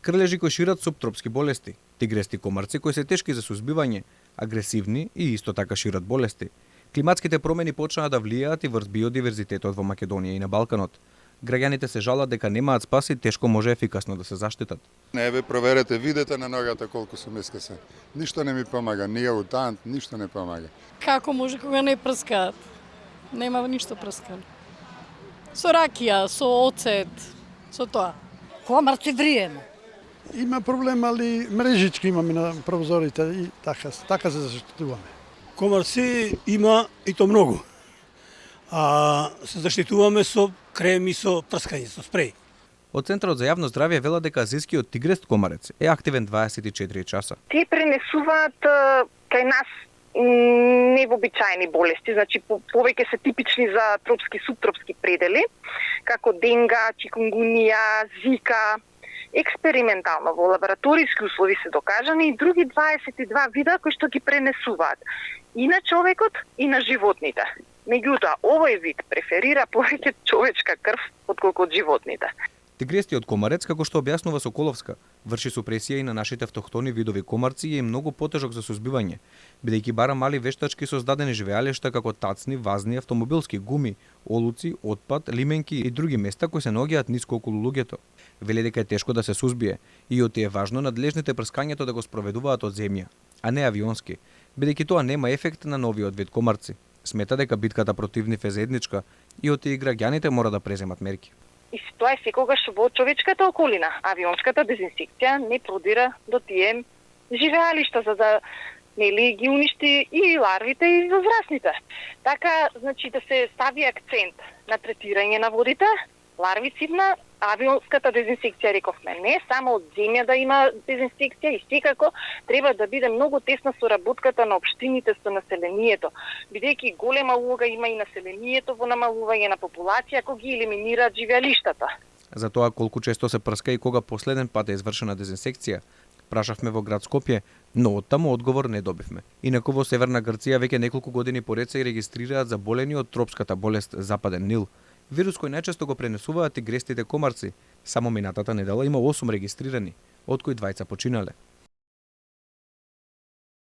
Крлежи кои шират суптропски болести, тигрести комарци кои се тешки за сузбивање, агресивни и исто така шират болести. Климатските промени почнаа да влијаат и врз биодиверзитетот во Македонија и на Балканот. Граѓаните се жалат дека немаат спас и тешко може ефикасно да се заштитат. Не, ве проверете, видете на ногата колку сум искасен. Ништо не ми помага, ни аутант, ништо не помага. Како може кога не прскаат? Нема ништо прскано. Со ракија, со оцет, со тоа. Комарци вриеме. Има проблем, али мрежички имаме на прозорите и така се заштитуваме. Комарци има и то многу. А се заштитуваме со креми, со прскање, со спреј. Од Центарот за јавно здравје велат дека азискиот тигрест комарец е активен 24 часа. Те пренесуваат кај нас невообичаени болести, значи повеќе се типични за тропски, суптропски предели, како денга, чикунгунија, зика. Експериментално во лабораториски услови се докажани и други 22 вида кои што ги пренесуваат и на човекот и на животните. Меѓутоа, овој вид преферира повеќе човечка крв отколку од животните. Тигрестиот комарец, како што објаснува Соколовска, врши супресија и на нашите автохтони видови комарци и е многу потежок за сузбивање, бидејќи бара мали вештачки создадени живеалишта како тацни, вазни, автомобилски гуми, олуци, отпад, лименки и други места кои се наоѓаат ниско околу луѓето. Вели дека е тешко да се сузбие и оти е важно надлежните прскањето да го спроведуваат од земја, а не авионски, бидејќи тоа нема ефект на новиот вид комарци. Смета дека битката против нив е заедничка и оти и граѓаните мора да преземат мерки. И тоа е секогаш во човечката околина. Авионската дезинсекција не продира до тие живеалишта за да ги уништи и ларвите и возрастните. Така, значи да се стави акцент на третирање на водите, ларвицидна, авионската дезинсекција, рековме, не само од земја да има дезинсекција и секако треба да биде многу тесна соработката на општините со населението, бидејќи голема улога има и населението во намалување на популација кога ги елиминираат живеалиштата. За тоа колку често се прска и кога последен пат е извршена дезинсекција, прашавме во град Скопје, но оттаму одговор не добивме. Инаку во Северна Грција веќе неколку години поред се регистрираат заболени од тропската болест Западен Нил, вирус кој најчесто го пренесуваат тигрестите комарци. Само минатата недела има 8 регистрирани, од кои 2 починале.